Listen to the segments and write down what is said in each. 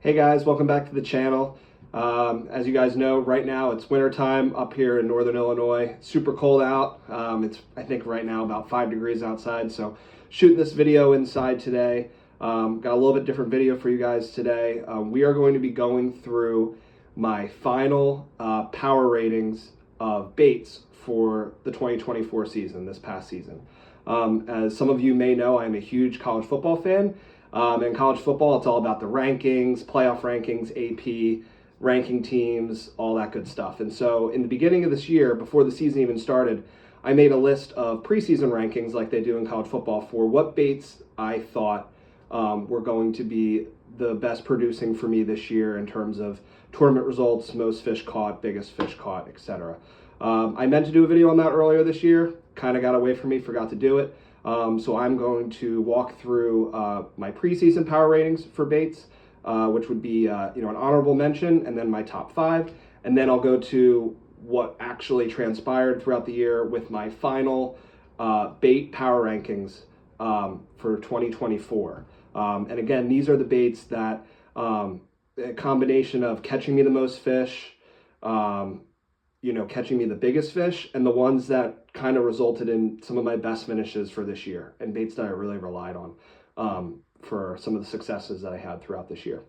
Hey guys, welcome back to the channel. As you guys know, right now it's winter time up here in northern Illinois. Super cold out. It's I think right now about 5 degrees outside, so shooting this video inside today. Got a little bit different video for you guys today. We are going to be going through my final power ratings of baits for the 2024 season, this past season. As some of you may know, I'm a huge college football fan. In college football, it's all about the rankings, playoff rankings, AP, ranking teams, all that good stuff. And so in the beginning of this year, before the season even started, I made a list of preseason rankings like they do in college football for what baits I thought were going to be the best producing for me this year in terms of tournament results, most fish caught, biggest fish caught, etc. I meant to do a video on that earlier this year, kind of got away from me, forgot to do it. So I'm going to walk through my preseason power ratings for baits, which would be an honorable mention, and then my top 5, and then I'll go to what actually transpired throughout the year with my final bait power rankings for 2024. And again, these are the baits that a combination of catching me the most fish, catching me the biggest fish, and the ones that kind of resulted in some of my best finishes for this year and baits that I really relied on for some of the successes that I had throughout this year.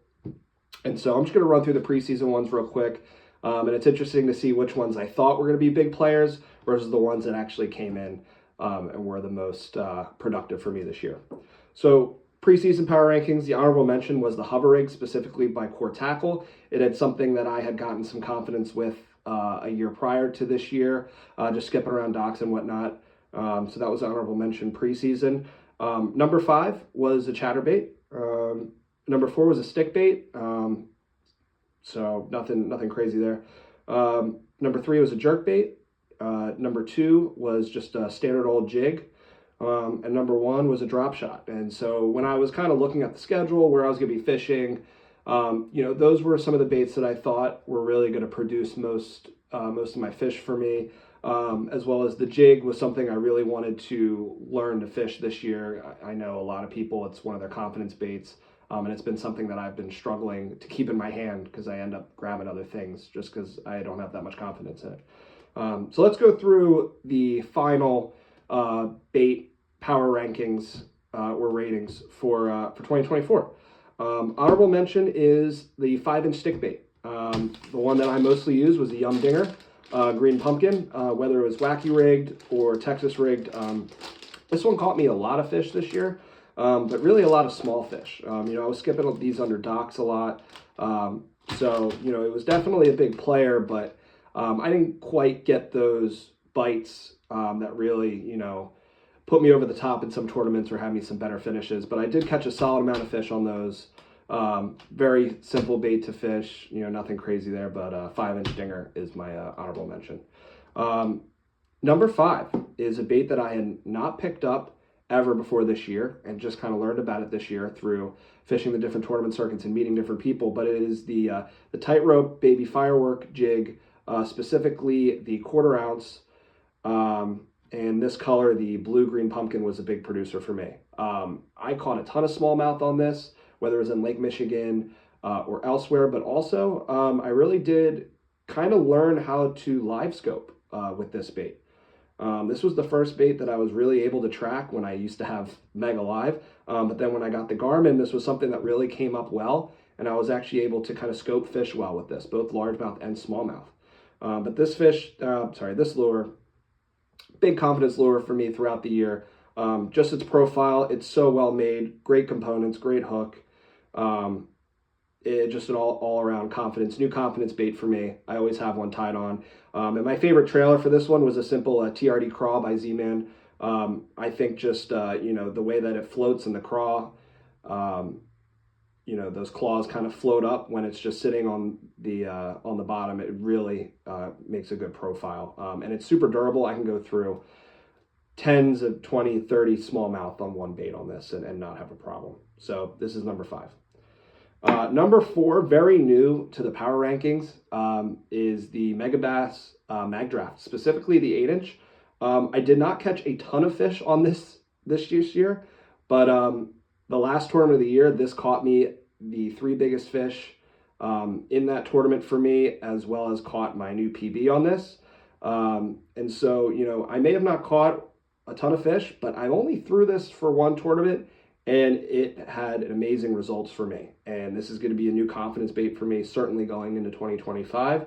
And so I'm just going to run through the preseason ones real quick. And it's interesting to see which ones I thought were going to be big players versus the ones that actually came in and were the most productive for me this year. So preseason power rankings, the honorable mention was the hover rig, specifically by Core Tackle. It had something that I had gotten some confidence with a year prior to this year, just skipping around docks and whatnot. So that was honorable mention preseason. Number 5 was a chatterbait. Number 4 was a stick bait. So nothing crazy there. Number 3 was a jerk bait. Number 2 was just a standard old jig. And number 1 was a drop shot. And so when I was kind of looking at the schedule, where I was going to be fishing, those were some of the baits that I thought were really going to produce most of my fish for me, as well as the jig was something I really wanted to learn to fish this year. I know a lot of people, it's one of their confidence baits, and it's been something that I've been struggling to keep in my hand because I end up grabbing other things just because I don't have that much confidence in it. So let's go through the final bait power rankings or ratings for 2024. Honorable mention is the 5-inch stick bait. The one that I mostly used was the Yum Dinger Green Pumpkin, whether it was wacky rigged or Texas rigged. This one caught me a lot of fish this year, but really a lot of small fish. I was skipping these under docks a lot. So it was definitely a big player, but I didn't quite get those bites that really, put me over the top in some tournaments or have me some better finishes. But I did catch a solid amount of fish on those. Very simple bait to fish, nothing crazy there, but 5-inch dinger is my honorable mention. Number 5 is a bait that I had not picked up ever before this year and just kind of learned about it this year through fishing the different tournament circuits and meeting different people. But it is the Tightrope Baby Firework jig, specifically the 1/4 ounce. And this color, the blue-green pumpkin, was a big producer for me. I caught a ton of smallmouth on this, whether it was in Lake Michigan or elsewhere, but also I really did kind of learn how to live scope with this bait. This was the first bait that I was really able to track when I used to have Mega Live, but then when I got the Garmin, this was something that really came up well, and I was actually able to kind of scope fish well with this, both largemouth and smallmouth. But this this lure, big confidence lure for me throughout the year. Just its profile, it's so well made, great components, great hook. Just an all around confidence, new confidence bait for me. I always have one tied on. And my favorite trailer for this one was a simple TRD craw by Z-Man. I think just, the way that it floats in the craw, those claws kind of float up when it's just sitting on the bottom. It really makes a good profile. And it's super durable. I can go through tens of 20, 30 smallmouth on one bait on this and not have a problem. So this is number 5. Number 4, very new to the power rankings, is the Megabass Mag Draft, specifically the 8-inch. I did not catch a ton of fish on this year, but the last tournament of the year, this caught me the three biggest fish in that tournament for me, as well as caught my new PB on this. And so, you know, I may have not caught a ton of fish, but I only threw this for one tournament and it had amazing results for me. And this is going to be a new confidence bait for me, certainly going into 2025.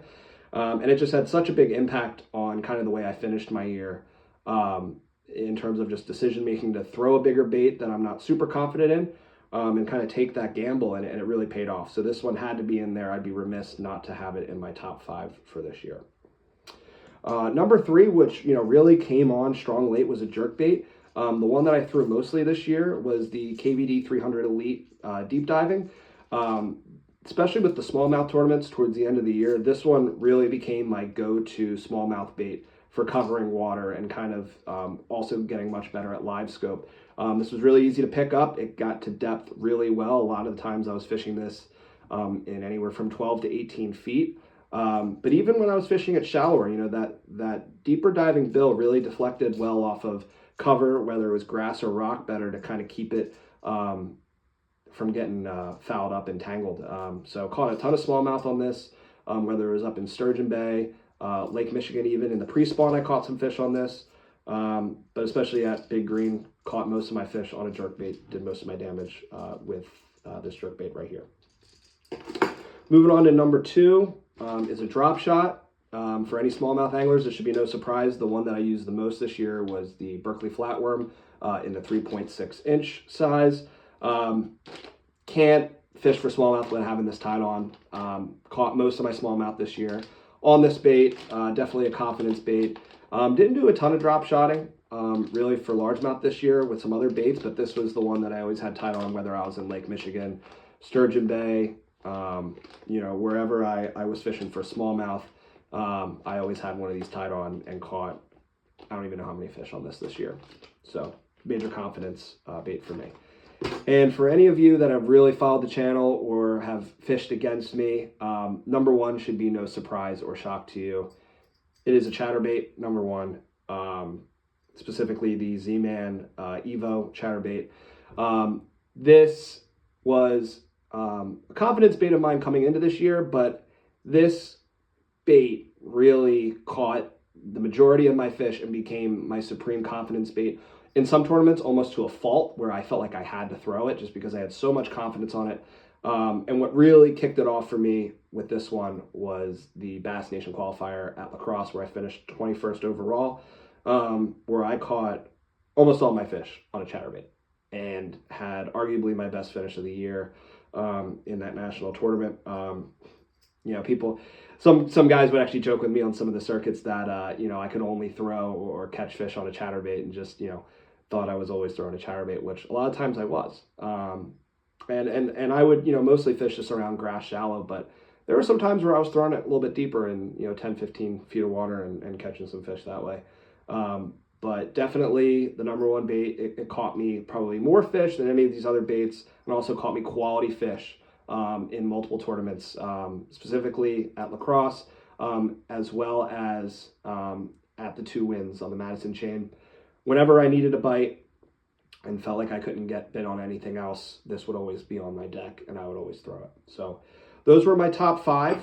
And it just had such a big impact on kind of the way I finished my year, in terms of just decision making to throw a bigger bait that I'm not super confident in, and kind of take that gamble, and it really paid off. So this one had to be in there. I'd be remiss not to have it in my top 5 for this year. Number 3, which, you know, really came on strong late, was a jerkbait. The one that I threw mostly this year was the KVD 300 Elite deep diving. Especially with the smallmouth tournaments towards the end of the year, this one really became my go-to smallmouth bait for covering water and kind of also getting much better at live scope. This was really easy to pick up. It got to depth really well. A lot of the times I was fishing this in anywhere from 12 to 18 feet. But even when I was fishing it shallower, you know, that deeper diving bill really deflected well off of cover, whether it was grass or rock, better to kind of keep it from getting fouled up and tangled. So caught a ton of smallmouth on this, whether it was up in Sturgeon Bay, Lake Michigan. Even in the pre-spawn I caught some fish on this, but especially at Big Green, caught most of my fish on a jerkbait, did most of my damage with this jerkbait right here. Moving on to number 2 is a drop shot. For any smallmouth anglers, it should be no surprise. The one that I used the most this year was the Berkley Flatworm in the 3.6 inch size. Can't fish for smallmouth without having this tied on. Caught most of my smallmouth this year on this bait. Definitely a confidence bait. Didn't do a ton of drop shotting really for largemouth this year with some other baits, but this was the one that I always had tied on, whether I was in Lake Michigan, Sturgeon Bay, you know, wherever I was fishing for smallmouth. I always had one of these tied on and caught, I don't even know how many fish on this year. So major confidence bait for me. And for any of you that have really followed the channel or have fished against me, number 1 should be no surprise or shock to you. It is a chatterbait, number 1, specifically the Z-Man Evo chatterbait. This was a confidence bait of mine coming into this year, but this bait really caught the majority of my fish and became my supreme confidence bait. In some tournaments, almost to a fault, where I felt like I had to throw it just because I had so much confidence on it. And what really kicked it off for me with this one was the Bass Nation qualifier at La Crosse, where I finished 21st overall, where I caught almost all my fish on a chatterbait and had arguably my best finish of the year in that national tournament. You know, people, some guys would actually joke with me on some of the circuits that, you know, I could only throw or catch fish on a chatterbait, and just, you know, thought I was always throwing a chatterbait, which a lot of times I was. And I would, you know, mostly fish this around grass shallow, but there were some times where I was throwing it a little bit deeper in, you know, 10, 15 feet of water and catching some fish that way. But definitely the number 1 bait, it caught me probably more fish than any of these other baits, and also caught me quality fish in multiple tournaments, specifically at La Crosse, as well as at the 2 wins on the Madison chain. Whenever I needed a bite and felt like I couldn't get bit on anything else, this would always be on my deck and I would always throw it. So those were my top 5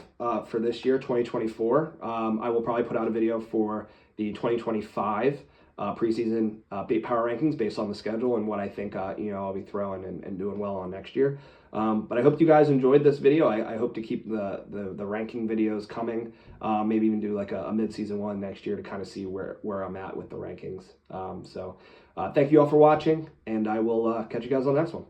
for this year, 2024. I will probably put out a video for the 2025 preseason bait power rankings based on the schedule and what I think you know, I'll be throwing and doing well on next year. But I hope you guys enjoyed this video. I hope to keep the ranking videos coming. Maybe even do like a mid-season one next year to kind of see where I'm at with the rankings. So thank you all for watching, and I will catch you guys on the next one.